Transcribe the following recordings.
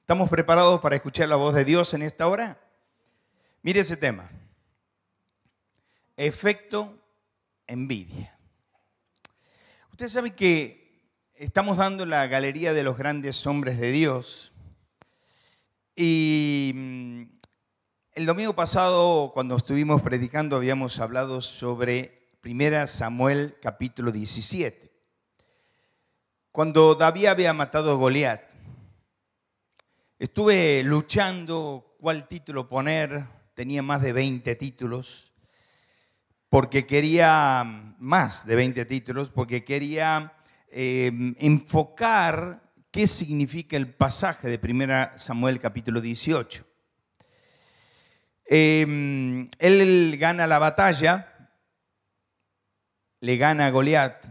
¿Estamos preparados para escuchar la voz de Dios en esta hora? Mire ese tema. Efecto envidia. Usted sabe que estamos dando la galería de los grandes hombres de Dios. Y el domingo pasado, cuando estuvimos predicando, habíamos hablado sobre 1 Samuel capítulo 17. Cuando David había matado a Goliat. Estuve luchando cuál título poner, tenía más de 20 títulos, porque quería más de 20 títulos, porque quería enfocar qué significa el pasaje de 1 Samuel capítulo 18. Él gana la batalla, le gana a Goliat,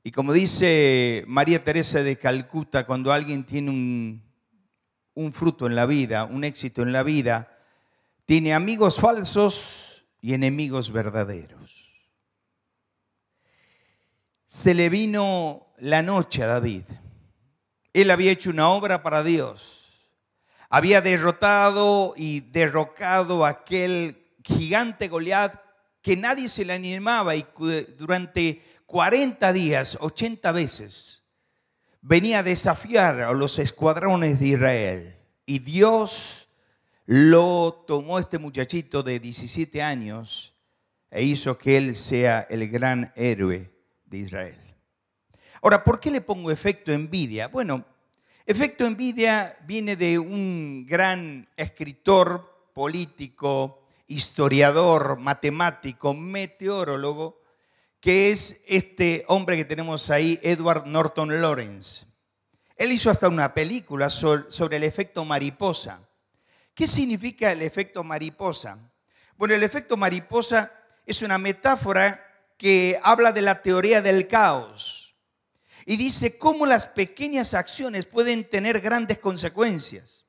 y como dice María Teresa de Calcuta, cuando alguien tiene un fruto en la vida, un éxito en la vida, tiene amigos falsos y enemigos verdaderos. Se le vino la noche a David. Él había hecho una obra para Dios. Había derrotado y derrocado a aquel gigante Goliat que nadie se le animaba, y durante 40 días, 80 veces, venía a desafiar a los escuadrones de Israel. Y Dios lo tomó, este muchachito de 17 años, e hizo que él sea el gran héroe de Israel. Ahora, ¿por qué le pongo efecto envidia? Bueno, efecto envidia viene de un gran escritor, político, historiador, matemático, meteorólogo, que es este hombre que tenemos ahí, Edward Norton Lawrence. Él hizo hasta una película sobre el efecto mariposa. ¿Qué significa el efecto mariposa? Bueno, el efecto mariposa es una metáfora que habla de la teoría del caos y dice cómo las pequeñas acciones pueden tener grandes consecuencias.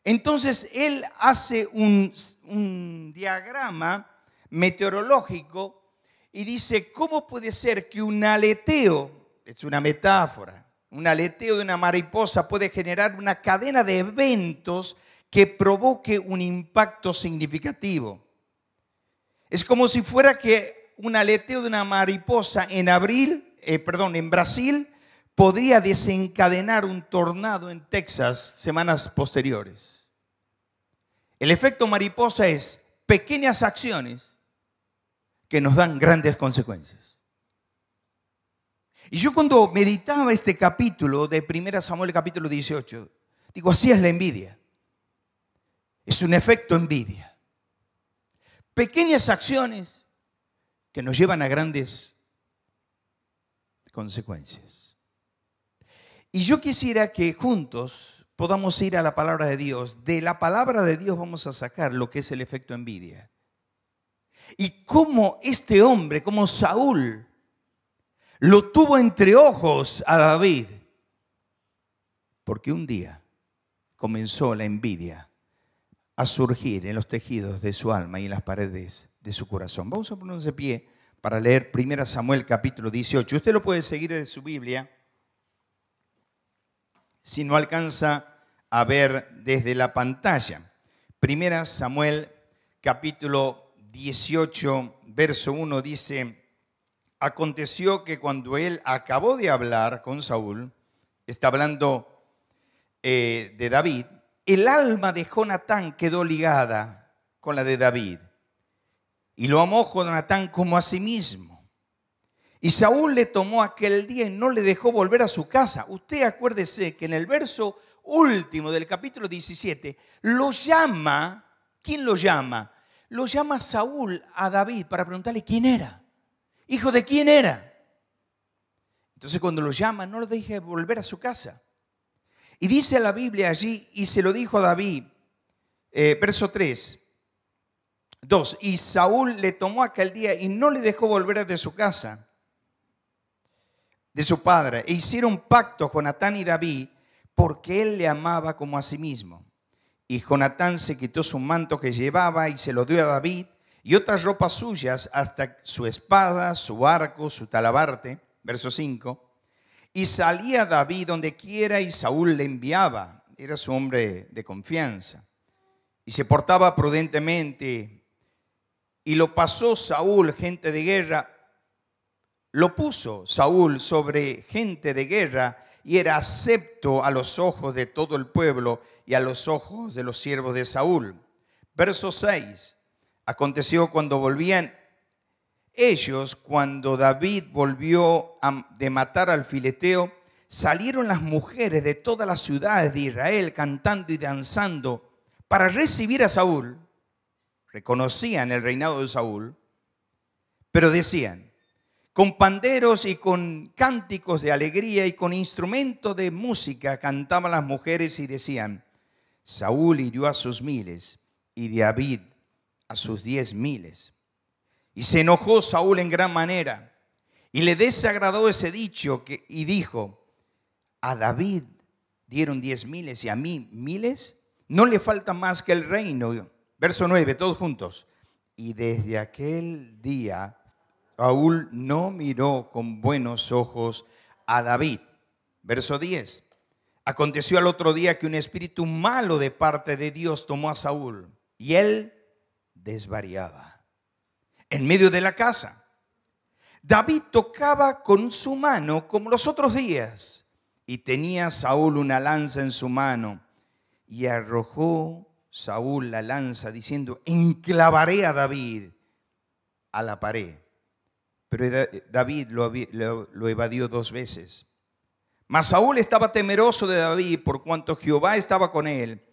Entonces, él hace un diagrama meteorológico y dice, ¿cómo puede ser que un aleteo, es una metáfora, un aleteo de una mariposa puede generar una cadena de eventos que provoque un impacto significativo? Es como si fuera que un aleteo de una mariposa en Brasil podría desencadenar un tornado en Texas semanas posteriores. El efecto mariposa es pequeñas acciones que nos dan grandes consecuencias. Y yo cuando meditaba este capítulo de 1 Samuel capítulo 18, digo, así es la envidia. Es un efecto envidia. Pequeñas acciones que nos llevan a grandes consecuencias. Y yo quisiera que juntos podamos ir a la palabra de Dios. De la palabra de Dios vamos a sacar lo que es el efecto envidia. Y cómo este hombre, como Saúl, lo tuvo entre ojos a David. Porque un día comenzó la envidia a surgir en los tejidos de su alma y en las paredes de su corazón. Vamos a ponernos de pie para leer 1 Samuel capítulo 18. Usted lo puede seguir de su Biblia si no alcanza a ver desde la pantalla. 1 Samuel capítulo 18, verso 1 dice: aconteció que cuando él acabó de hablar con Saúl, está hablando de David, el alma de Jonatán quedó ligada con la de David, y lo amó Jonatán como a sí mismo. Y Saúl le tomó aquel día y no le dejó volver a su casa. Usted acuérdese que en el verso último del capítulo 17 lo llama. ¿Quién lo llama? Lo llama Saúl a David para preguntarle quién era. ¿Hijo de quién era? Entonces cuando lo llama, no lo deje volver a su casa. Y dice la Biblia allí, y se lo dijo a David, verso 3, 2, y Saúl le tomó aquel día y no le dejó volver de su casa, de su padre, e hicieron pacto Jonatán y David, porque él le amaba como a sí mismo. Y Jonatán se quitó su manto que llevaba y se lo dio a David, y otras ropas suyas, hasta su espada, su arco, su talabarte, verso 5. Y salía David donde quiera y Saúl le enviaba. Era su hombre de confianza. Y se portaba prudentemente. Y lo pasó Saúl, gente de guerra. Lo puso Saúl sobre gente de guerra y era acepto a los ojos de todo el pueblo y a los ojos de los siervos de Saúl. Verso 6. Aconteció cuando volvían ellos, cuando David volvió de matar al filisteo, salieron las mujeres de todas las ciudades de Israel cantando y danzando para recibir a Saúl. Reconocían el reinado de Saúl, pero decían, con panderos y con cánticos de alegría y con instrumentos de música cantaban las mujeres y decían, Saúl hirió a sus miles y David a sus 10,000. Y se enojó Saúl en gran manera y le desagradó ese dicho y dijo, a David dieron 10,000 y a mí 1,000. No le falta más que el reino. Verso 9, todos juntos. Y desde aquel día Saúl no miró con buenos ojos a David. Verso 10. Aconteció al otro día que un espíritu malo de parte de Dios tomó a Saúl y él desvariaba en medio de la casa. David tocaba con su mano como los otros días y tenía Saúl una lanza en su mano y arrojó Saúl la lanza diciendo, enclavaré a David a la pared. Pero David lo evadió 2 veces. Mas Saúl estaba temeroso de David por cuanto Jehová estaba con él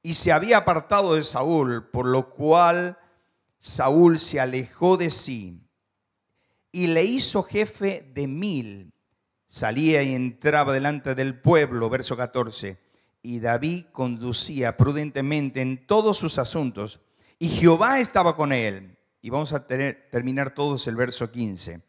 y se había apartado de Saúl, por lo cual Saúl se alejó de sí y le hizo jefe de 1,000. Salía y entraba delante del pueblo, verso 14. Y David conducía prudentemente en todos sus asuntos y Jehová estaba con él. Y vamos a terminar todos el verso 15.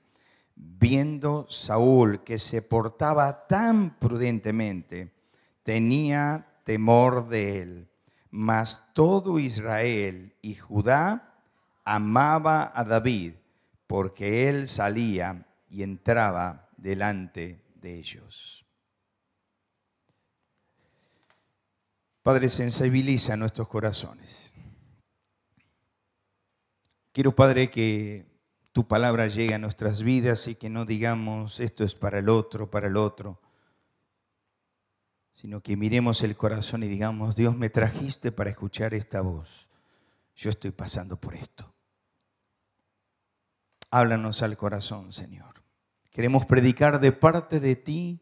Viendo Saúl que se portaba tan prudentemente, tenía temor de él. Mas todo Israel y Judá amaba a David, porque él salía y entraba delante de ellos. Padre, sensibiliza nuestros corazones. Quiero, Padre, que tu palabra llegue a nuestras vidas y que no digamos esto es para el otro, sino que miremos el corazón y digamos, Dios, me trajiste para escuchar esta voz. Yo estoy pasando por esto. Háblanos al corazón, Señor. Queremos predicar de parte de ti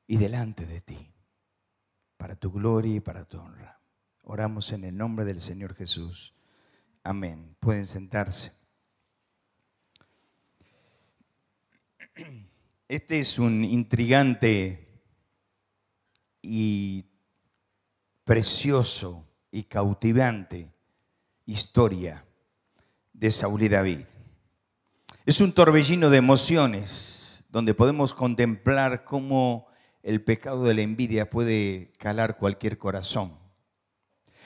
y delante de ti, para tu gloria y para tu honra. Oramos en el nombre del Señor Jesús. Amén. Pueden sentarse. Este es un intrigante y precioso y cautivante historia de Saúl y David. Es un torbellino de emociones donde podemos contemplar cómo el pecado de la envidia puede calar cualquier corazón.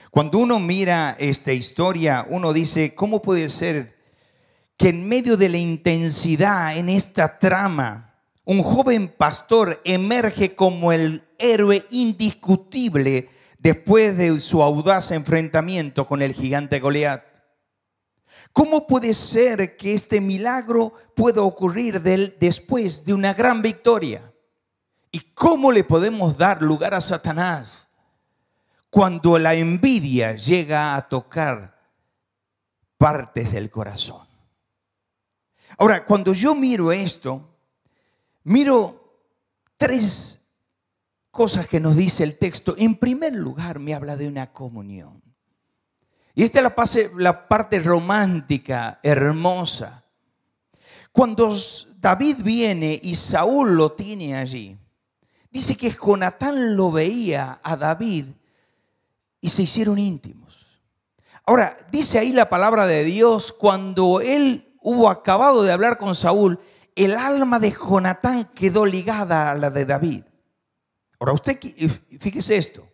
Cuando uno mira esta historia, uno dice, ¿cómo puede ser que en medio de la intensidad en esta trama, un joven pastor emerge como el héroe indiscutible después de su audaz enfrentamiento con el gigante Goliat? ¿Cómo puede ser que este milagro pueda ocurrir después de una gran victoria? ¿Y cómo le podemos dar lugar a Satanás cuando la envidia llega a tocar partes del corazón? Ahora, cuando yo miro esto, miro 3 cosas que nos dice el texto. En primer lugar, me habla de una comunión. Y esta es la parte romántica, hermosa. Cuando David viene y Saúl lo tiene allí, dice que Jonatán lo veía a David y se hicieron íntimos. Ahora, dice ahí la palabra de Dios, cuando él hubo acabado de hablar con Saúl, el alma de Jonatán quedó ligada a la de David. Ahora, usted fíjese esto.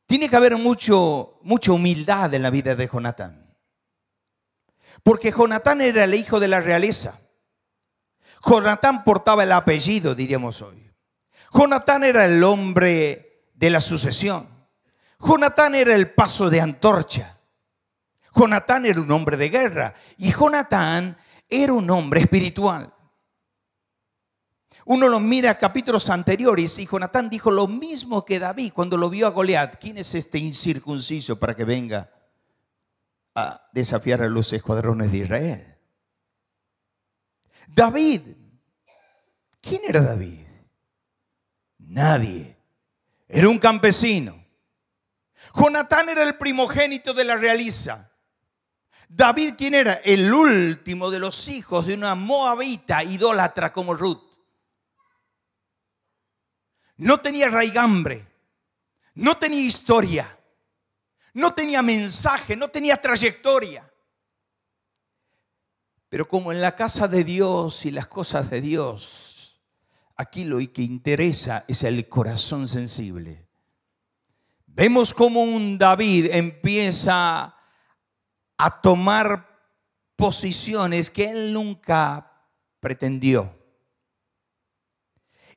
Tiene que haber mucha humildad en la vida de Jonatán. Porque Jonatán era el hijo de la realeza. Jonatán portaba el apellido, diríamos hoy. Jonatán era el hombre de la sucesión. Jonatán era el paso de antorcha. Jonatán era un hombre de guerra. Y Jonatán era un hombre espiritual. Uno lo mira a capítulos anteriores y Jonatán dijo lo mismo que David cuando lo vio a Goliat. ¿Quién es este incircunciso para que venga a desafiar a los escuadrones de Israel? David. ¿Quién era David? Nadie. Era un campesino. Jonatán era el primogénito de la realeza. David, ¿quién era? El último de los hijos de una moabita idólatra como Ruth. No tenía raigambre, no tenía historia, no tenía mensaje, no tenía trayectoria. Pero como en la casa de Dios y las cosas de Dios, aquí lo que interesa es el corazón sensible. Vemos cómo un David empieza a tomar posiciones que él nunca pretendió.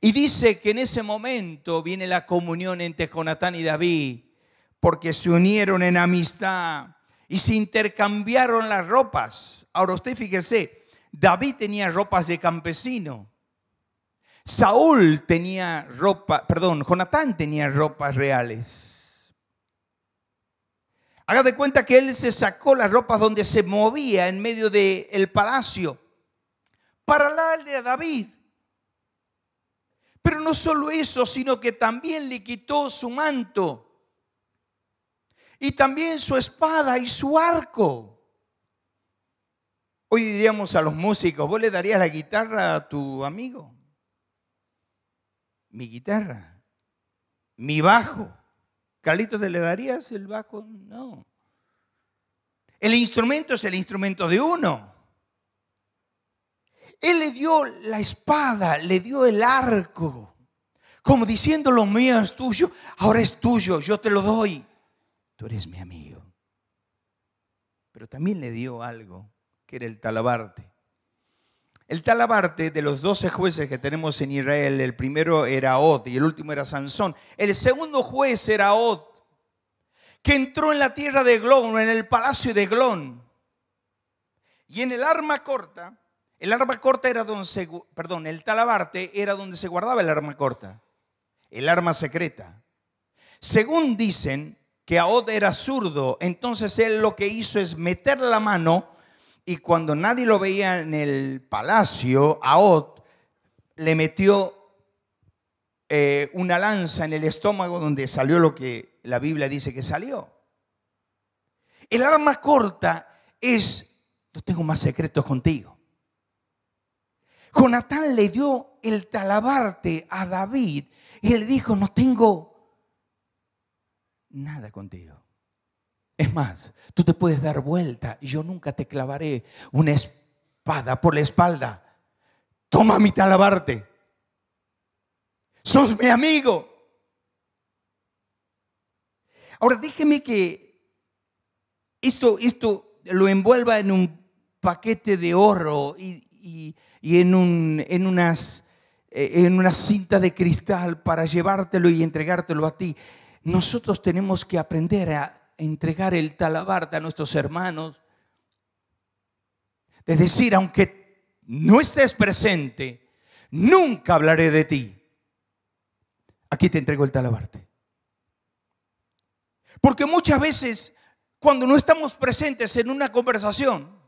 Y dice que en ese momento viene la comunión entre Jonatán y David, porque se unieron en amistad y se intercambiaron las ropas. Ahora usted fíjese, David tenía ropas de campesino. Jonatán tenía ropas reales. Haga de cuenta que él se sacó las ropas donde se movía en medio del palacio para darle a David. Pero no solo eso, sino que también le quitó su manto y también su espada y su arco. Hoy diríamos a los músicos, ¿vos le darías la guitarra a tu amigo? Mi guitarra, mi bajo. Carlitos, ¿te le darías el bajo? No. El instrumento es el instrumento de uno. Él le dio la espada, le dio el arco, como diciendo lo mío es tuyo, ahora es tuyo, yo te lo doy. Tú eres mi amigo. Pero también le dio algo, que era el talabarte. El talabarte de los 12 jueces que tenemos en Israel, el primero era Og y el último era Sansón. El segundo juez era Og, que entró en la tierra de Eglón, en el palacio de Eglón. Y en el arma corta era donde el talabarte era donde se guardaba el arma corta, el arma secreta. Según dicen que Ahod era zurdo, entonces él lo que hizo es meter la mano y cuando nadie lo veía en el palacio, Ahod le metió una lanza en el estómago donde salió lo que la Biblia dice que salió. El arma corta es, yo tengo más secretos contigo. Jonatán le dio el talabarte a David y él dijo, no tengo nada contigo. Es más, tú te puedes dar vuelta y yo nunca te clavaré una espada por la espalda. Toma mi talabarte. Sos mi amigo. Ahora déjeme que esto lo envuelva en un paquete de oro y en una cinta de cristal para llevártelo y entregártelo a ti. Nosotros tenemos que aprender a entregar el talabarte a nuestros hermanos. Es decir, aunque no estés presente, nunca hablaré de ti. Aquí te entrego el talabarte. Porque muchas veces, cuando no estamos presentes en una conversación,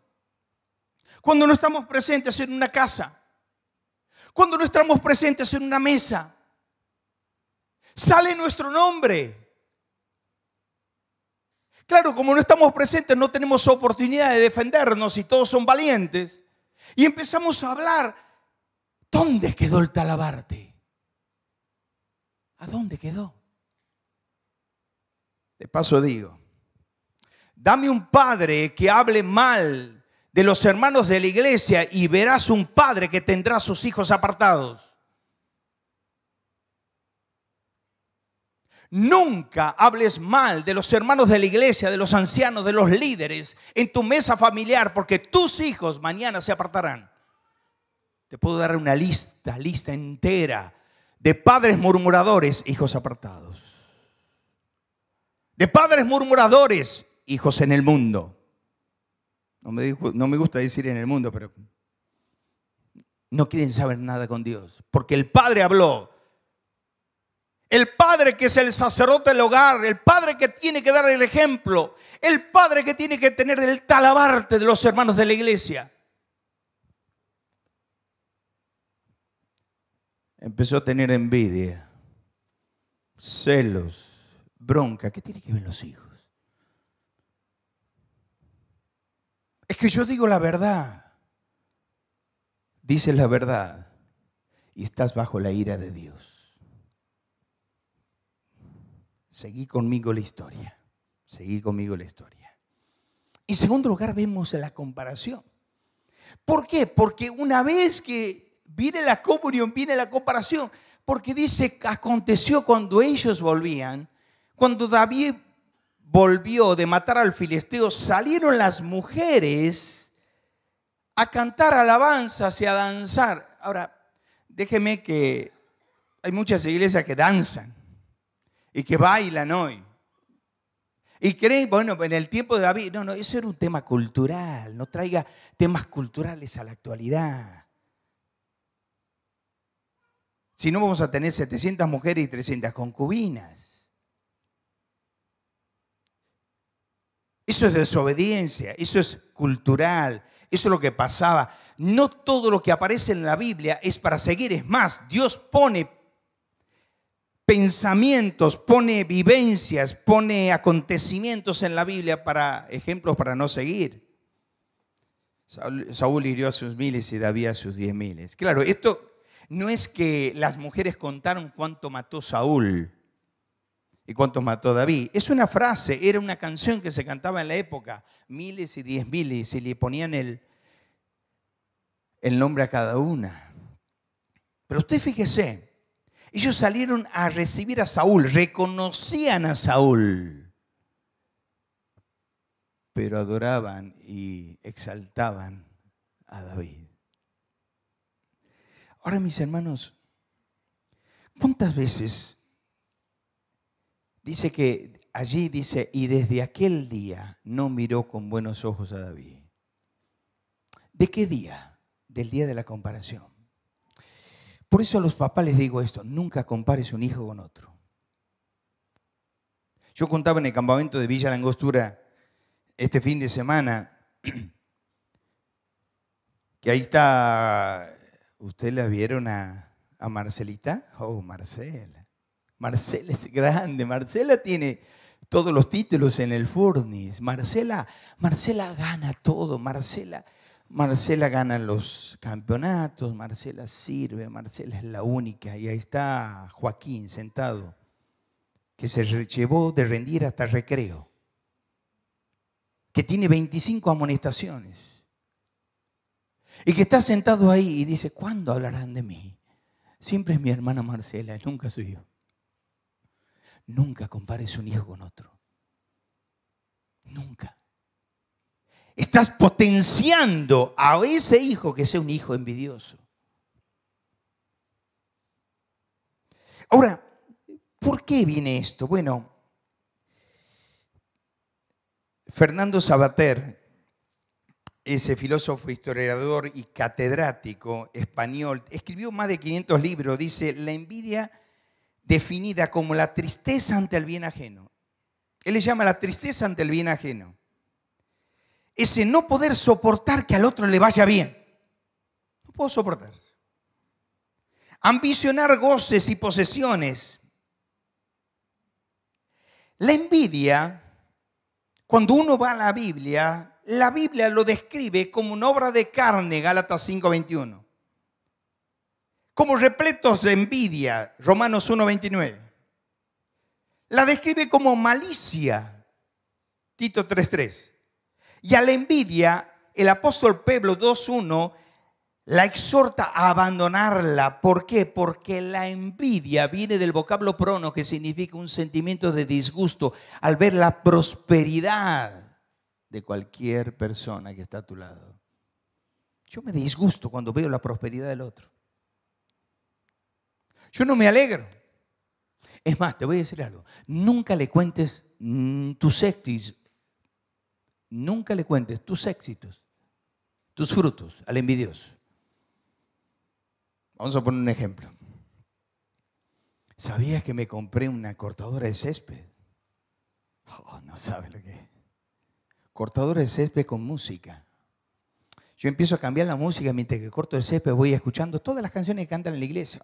cuando no estamos presentes en una casa, cuando no estamos presentes en una mesa, sale nuestro nombre. Claro, como no estamos presentes, no tenemos oportunidad de defendernos y todos son valientes. Y empezamos a hablar, ¿dónde quedó el talabarte? ¿A dónde quedó? De paso digo, dame un padre que hable mal de los hermanos de la iglesia y verás un padre que tendrá a sus hijos apartados. Nunca hables mal de los hermanos de la iglesia, de los ancianos, de los líderes en tu mesa familiar, porque tus hijos mañana se apartarán. Te puedo dar una lista entera de padres murmuradores, hijos apartados. De padres murmuradores, hijos en el mundo. No me gusta decir en el mundo, pero no quieren saber nada con Dios. Porque el Padre habló. El Padre que es el sacerdote del hogar, el Padre que tiene que dar el ejemplo, el Padre que tiene que tener el talabarte de los hermanos de la iglesia. Empezó a tener envidia, celos, bronca. ¿Qué tiene que ver los hijos? Es que yo digo la verdad. Dices la verdad y estás bajo la ira de Dios. Seguí conmigo la historia. Seguí conmigo la historia. En segundo lugar, vemos la comparación. ¿Por qué? Porque una vez que viene la comunión, viene la comparación. Porque dice que aconteció cuando ellos volvían, cuando David volvió de matar al filisteo, salieron las mujeres a cantar alabanzas y a danzar. Ahora, déjeme que hay muchas iglesias que danzan y que bailan hoy. Y creen, bueno, en el tiempo de David, no, eso era un tema cultural, no traiga temas culturales a la actualidad. Si no, vamos a tener 700 mujeres y 300 concubinas. Eso es desobediencia, eso es cultural, eso es lo que pasaba. No todo lo que aparece en la Biblia es para seguir. Es más, Dios pone pensamientos, pone vivencias, pone acontecimientos en la Biblia para ejemplos para no seguir. Saúl hirió a sus 1000 y David a sus 10.000. Claro, esto no es que las mujeres contaron cuánto mató Saúl y cuántos mató David. Es una frase, era una canción que se cantaba en la época, 1000 y 10.000, y se le ponían el nombre a cada una. Pero usted fíjese, ellos salieron a recibir a Saúl, reconocían a Saúl, pero adoraban y exaltaban a David. Ahora, mis hermanos, ¿cuántas veces dice que allí dice, y desde aquel día no miró con buenos ojos a David? ¿De qué día? Del día de la comparación. Por eso a los papás les digo esto, nunca compares un hijo con otro. Yo contaba en el campamento de Villa Langostura este fin de semana, que ahí está, ¿ustedes la vieron a Marcelita? Oh, Marcela. Marcela es grande, Marcela tiene todos los títulos en el Furnis. Marcela gana todo, Marcela gana los campeonatos, Marcela sirve, Marcela es la única. Y ahí está Joaquín sentado, que se llevó de rendir hasta recreo, que tiene 25 amonestaciones y que está sentado ahí y dice, ¿cuándo hablarán de mí? Siempre es mi hermana Marcela, nunca soy yo. Nunca compares un hijo con otro. Nunca. Estás potenciando a ese hijo que sea un hijo envidioso. Ahora, ¿por qué viene esto? Bueno, Fernando Savater, ese filósofo, historiador y catedrático español, escribió más de 500 libros. Dice, la envidia definida como la tristeza ante el bien ajeno. Él le llama la tristeza ante el bien ajeno. Ese no poder soportar que al otro le vaya bien. No puedo soportar. Ambicionar goces y posesiones. La envidia, cuando uno va a la Biblia lo describe como una obra de carne, Gálatas 5:21. Como repletos de envidia, Romanos 1:29. La describe como malicia, Tito 3:3. Y a la envidia, el apóstol Pedro 2:1 la exhorta a abandonarla. ¿Por qué? Porque la envidia viene del vocablo prono, que significa un sentimiento de disgusto al ver la prosperidad de cualquier persona que está a tu lado. Yo me disgusto cuando veo la prosperidad del otro. Yo no me alegro. Es más, te voy a decir algo. Nunca le cuentes tus éxitos. Nunca le cuentes tus éxitos, tus frutos al envidioso. Vamos a poner un ejemplo. ¿Sabías que me compré una cortadora de césped? Oh, no sabes lo que es. Cortadora de césped con música. Yo empiezo a cambiar la música mientras que corto el césped, voy escuchando todas las canciones que cantan en la iglesia.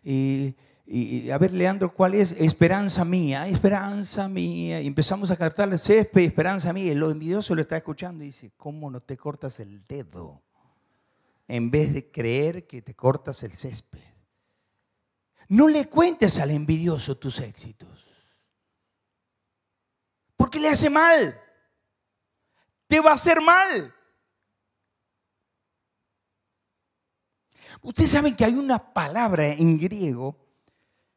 Y a ver, Leandro, ¿cuál es? Esperanza mía, esperanza mía. Y empezamos a cantar el césped, esperanza mía. Y lo envidioso lo está escuchando y dice, ¿cómo no te cortas el dedo? En vez de creer que te cortas el césped. No le cuentes al envidioso tus éxitos. Porque le hace mal. Te va a hacer mal. Ustedes saben que hay una palabra en griego,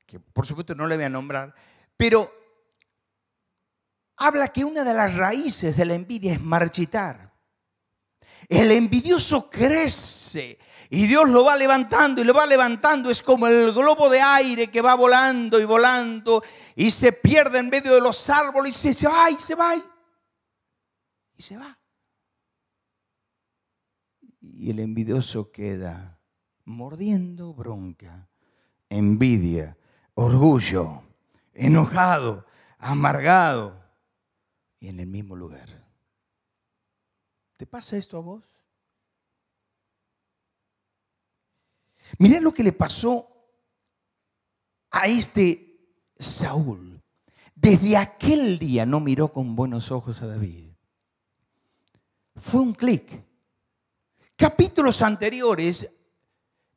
que por supuesto no le voy a nombrar, pero habla que una de las raíces de la envidia es marchitar. El envidioso crece y Dios lo va levantando y lo va levantando. Es como el globo de aire que va volando y volando y se pierde en medio de los árboles y se va y se va y se va. Y el envidioso queda mordiendo bronca, envidia, orgullo, enojado, amargado y en el mismo lugar. ¿Te pasa esto a vos? Mirá lo que le pasó a este Saúl. Desde aquel día no miró con buenos ojos a David. Fue un clic. Capítulos anteriores,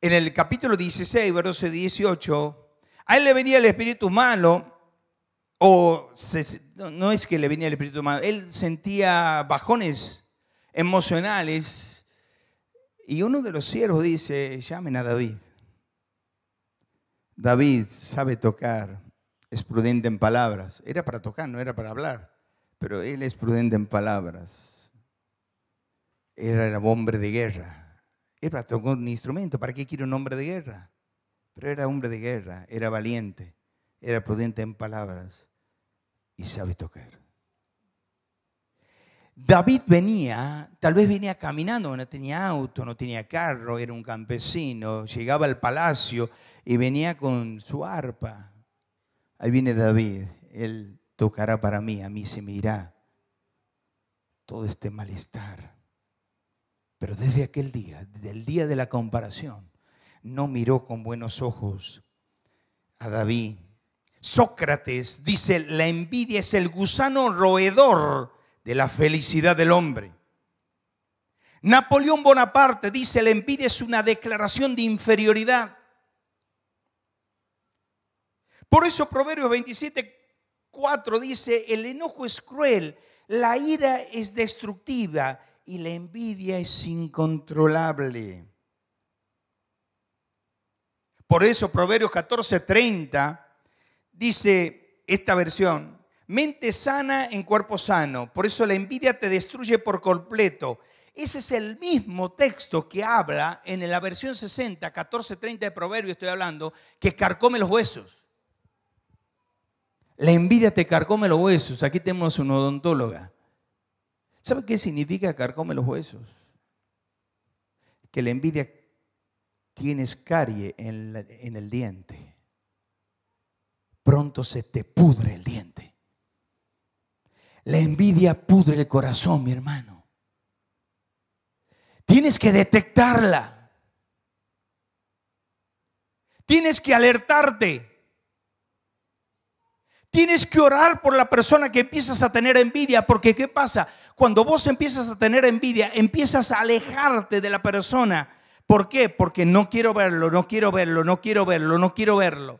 en el capítulo 16, verso 18, a él le venía el espíritu malo, no es que le venía el espíritu malo, él sentía bajones emocionales y uno de los siervos dice, llamen a David. David sabe tocar, es prudente en palabras. Era para tocar, no era para hablar, pero él es prudente en palabras. Era hombre de guerra. Él tocó un instrumento. ¿Para qué quiere un hombre de guerra? Pero era hombre de guerra, era valiente, era prudente en palabras y sabe tocar. David venía, tal vez venía caminando, no tenía auto, no tenía carro, era un campesino, llegaba al palacio y venía con su arpa. Ahí viene David, él tocará para mí, a mí se me irá todo este malestar. Pero desde aquel día, desde el día de la comparación, no miró con buenos ojos a David. Sócrates dice, la envidia es el gusano roedor de la felicidad del hombre. Napoleón Bonaparte dice, la envidia es una declaración de inferioridad. Por eso Proverbios 27:4 dice, el enojo es cruel, la ira es destructiva y la envidia es incontrolable. Por eso Proverbios 14:30 dice esta versión, mente sana en cuerpo sano, por eso la envidia te destruye por completo. Ese es el mismo texto que habla en la versión 60, 14:30 de Proverbios, estoy hablando, que carcome los huesos. La envidia te carcome los huesos. Aquí tenemos una odontóloga. ¿Sabe qué significa carcome los huesos? Que la envidia tiene escarie en el diente. Pronto se te pudre el diente. La envidia pudre el corazón, mi hermano. Tienes que detectarla. Tienes que alertarte. Tienes que orar por la persona que empiezas a tener envidia, porque ¿qué pasa? Cuando vos empiezas a tener envidia, empiezas a alejarte de la persona. ¿Por qué? Porque no quiero verlo, no quiero verlo, no quiero verlo, no quiero verlo.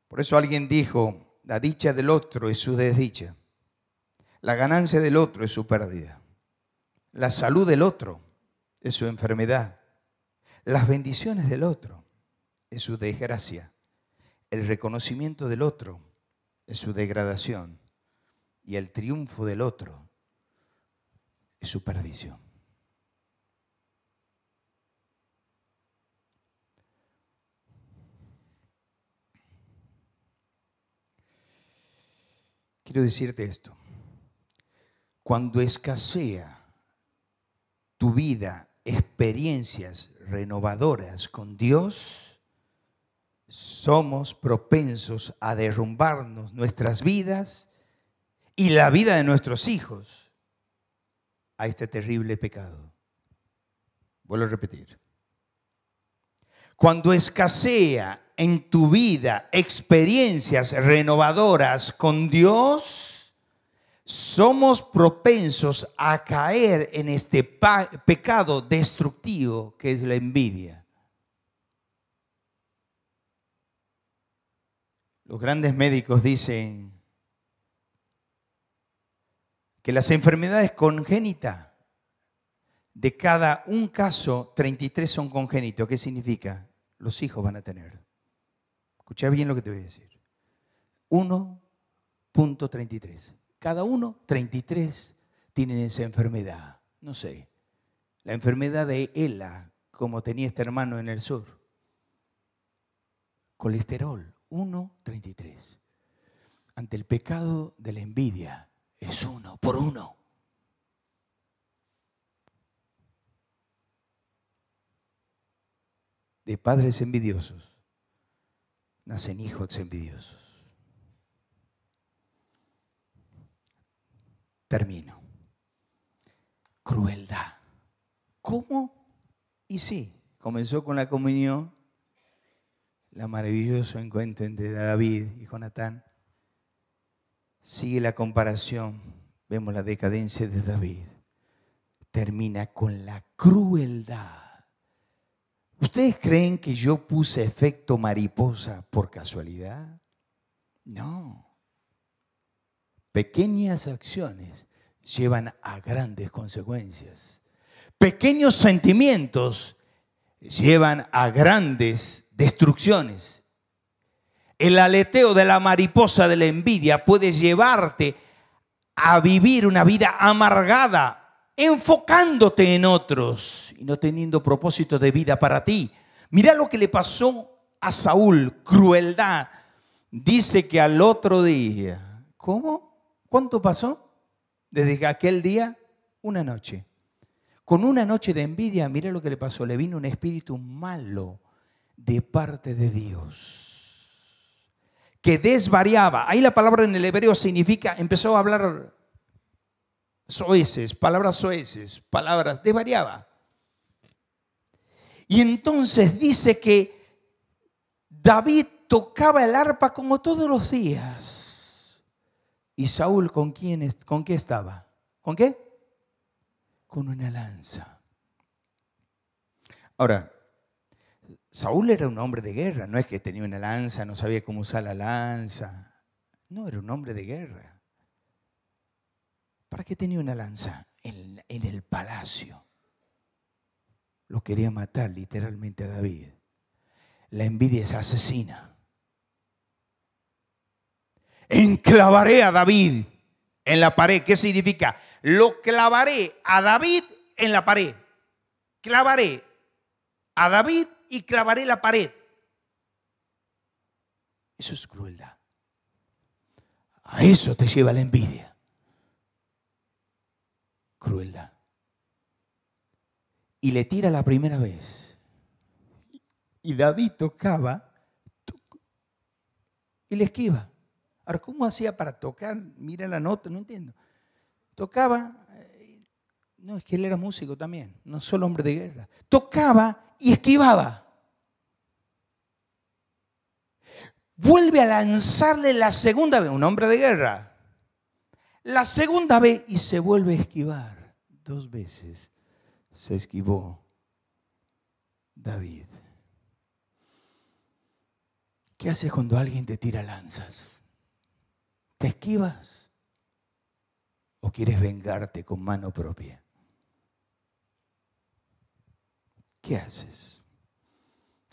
Por eso alguien dijo, la dicha del otro es su desdicha. La ganancia del otro es su pérdida. La salud del otro es su enfermedad. Las bendiciones del otro es su desgracia. El reconocimiento del otro es su degradación. y el triunfo del otro es su perdición. Quiero decirte esto. Cuando escasea tu vida, experiencias renovadoras con Dios, somos propensos a derrumbarnos nuestras vidas y la vida de nuestros hijos a este terrible pecado. Vuelvo a repetir. Cuando escasea en tu vida experiencias renovadoras con Dios, somos propensos a caer en este pecado destructivo que es la envidia. Los grandes médicos dicen que las enfermedades congénitas, de cada un caso, 33 son congénitos. ¿Qué significa? Los hijos van a tener. Escucha bien lo que te voy a decir. 1.33. Cada uno, 33 tienen esa enfermedad. No sé, la enfermedad de ELA, como tenía este hermano en el sur. Colesterol, 1.33. Ante el pecado de la envidia, es 1 por 1. De padres envidiosos nacen hijos envidiosos. Termino. Crueldad. ¿Cómo? Y sí, comenzó con la comunión, el maravilloso encuentro entre David y Jonatán. Sigue la comparación, vemos la decadencia de David. Termina con la crueldad. ¿Ustedes creen que yo puse efecto mariposa por casualidad? No. Pequeñas acciones llevan a grandes consecuencias. Pequeños sentimientos llevan a grandes destrucciones. El aleteo de la mariposa de la envidia puede llevarte a vivir una vida amargada, enfocándote en otros y no teniendo propósito de vida para ti. Mira lo que le pasó a Saúl, crueldad. Dice que al otro día, ¿cómo? ¿Cuánto pasó? Desde aquel día, una noche. Con una noche de envidia, mira lo que le pasó. Le vino un espíritu malo de parte de Dios, que desvariaba. Ahí la palabra en el hebreo significa, empezó a hablar soeces, palabras, desvariaba. Y entonces dice que David tocaba el arpa como todos los días. ¿Y Saúl con qué estaba? ¿Con qué? Con una lanza. Ahora, Saúl era un hombre de guerra, no es que tenía una lanza, no sabía cómo usar la lanza. No, era un hombre de guerra. ¿Para qué tenía una lanza? En el palacio. Lo quería matar literalmente a David. La envidia es asesina. Enclavaré a David en la pared. ¿Qué significa? Lo clavaré a David en la pared. Clavaré a David y clavaré la pared. Eso es crueldad. A eso te lleva la envidia. Crueldad. Y le tira la primera vez. Y David tocaba y le esquiva. Ahora, ¿cómo hacía para tocar? Mira la nota, no entiendo. Tocaba, no, es que él era músico también, no solo hombre de guerra. Tocaba y esquivaba. Vuelve a lanzarle la segunda vez, un hombre de guerra. La segunda vez y se vuelve a esquivar. 2 veces se esquivó David. ¿Qué haces cuando alguien te tira lanzas? ¿Te esquivas o quieres vengarte con mano propia? ¿Qué haces?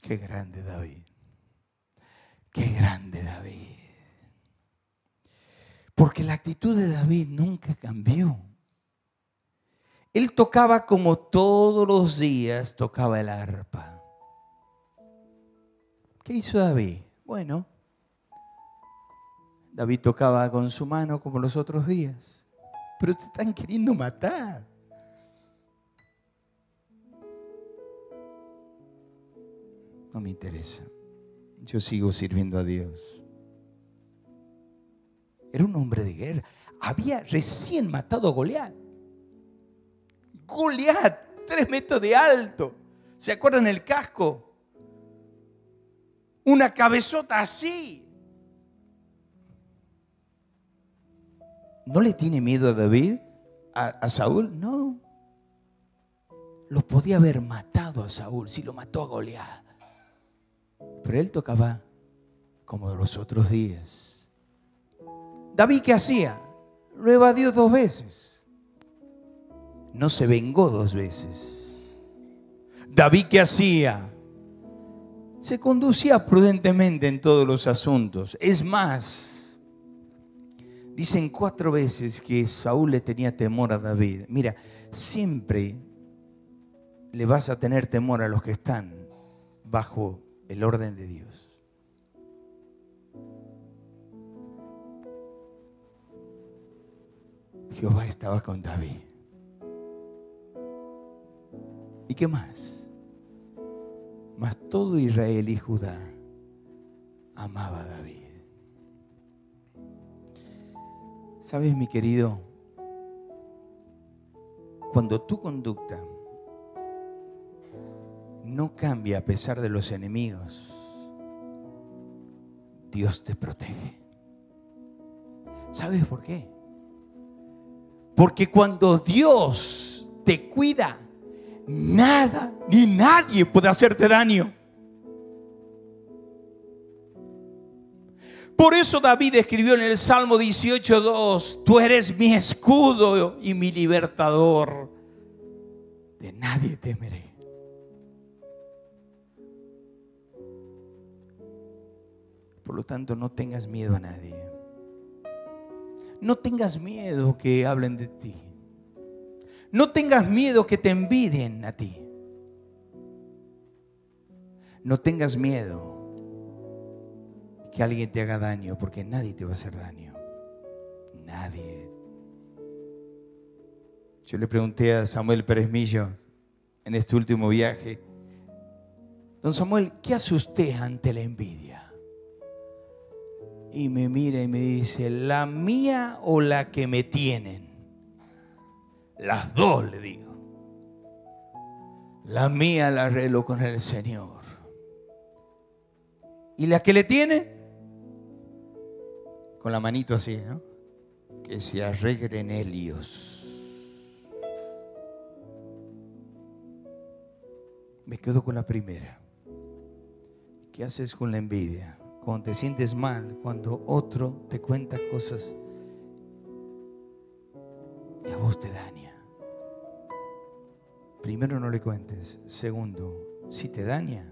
Qué grande David. Qué grande David. Porque la actitud de David nunca cambió. Él tocaba como todos los días tocaba el arpa. ¿Qué hizo David? Bueno, David tocaba con su mano como los otros días. Pero te están queriendo matar. No me interesa. Yo sigo sirviendo a Dios. Era un hombre de guerra. Había recién matado a Goliat. Goliat, 3 metros de alto. ¿Se acuerdan el casco? Una cabezota así. ¿No le tiene miedo a David? ¿A Saúl? No. Lo podía haber matado a Saúl si lo mató a Goliat. Pero él tocaba como los otros días. ¿David qué hacía? Lo evadió 2 veces. No se vengó 2 veces. ¿David qué hacía? Se conducía prudentemente en todos los asuntos. Es más, dicen 4 veces que Saúl le tenía temor a David. Mira, siempre le vas a tener temor a los que están bajo el orden de Dios. Jehová estaba con David. ¿Y qué más? Mas todo Israel y Judá amaba a David. ¿Sabes, mi querido? Cuando tu conducta no cambia a pesar de los enemigos, Dios te protege. ¿Sabes por qué? Porque cuando Dios te cuida, nada ni nadie puede hacerte daño. Por eso David escribió en el Salmo 18:2: tú eres mi escudo y mi libertador. De nadie temeré. Por lo tanto, no tengas miedo a nadie. No tengas miedo que hablen de ti. No tengas miedo que te envidien a ti. No tengas miedo que alguien te haga daño, porque nadie te va a hacer daño. Nadie. Yo le pregunté a Samuel Pérez Millo en este último viaje: don Samuel, ¿qué hace usted ante la envidia? Y me mira y me dice: ¿la mía o la que me tienen? Las dos, le digo. La mía la arreglo con el Señor. ¿Y la que le tiene? Con la manito así, ¿no? Que se arreglen ellos. Me quedo con la primera. ¿Qué haces con la envidia? Cuando te sientes mal, cuando otro te cuenta cosas y a vos te daña. Primero, no le cuentes. Segundo, si te daña,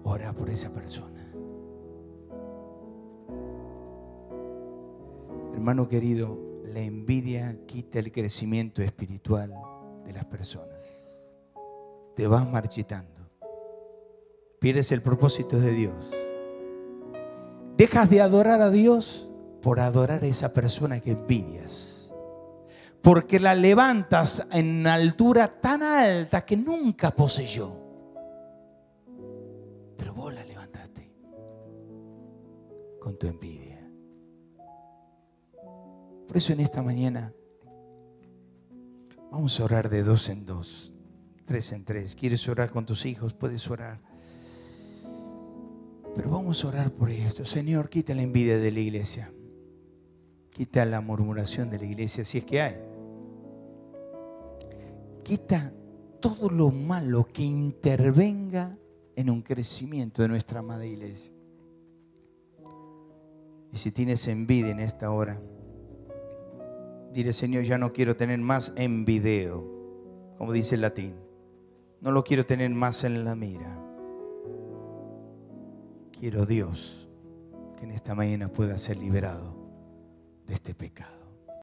ora por esa persona. Hermano querido, la envidia quita el crecimiento espiritual de las personas. Te vas marchitando. Pierdes el propósito de Dios. Dejas de adorar a Dios por adorar a esa persona que envidias. Porque la levantas en una altura tan alta que nunca poseyó. Pero vos la levantaste con tu envidia. Por eso en esta mañana vamos a orar de 2 en 2, 3 en 3. ¿Quieres orar con tus hijos? Puedes orar. Pero vamos a orar por esto. Señor, quita la envidia de la iglesia. Quita la murmuración de la iglesia, si es que hay. Quita todo lo malo que intervenga en un crecimiento de nuestra amada iglesia. Y si tienes envidia en esta hora, dile: Señor, ya no quiero tener más en video, como dice el latín. No lo quiero tener más en la mira. Quiero, Dios, que en esta mañana pueda ser liberado de este pecado.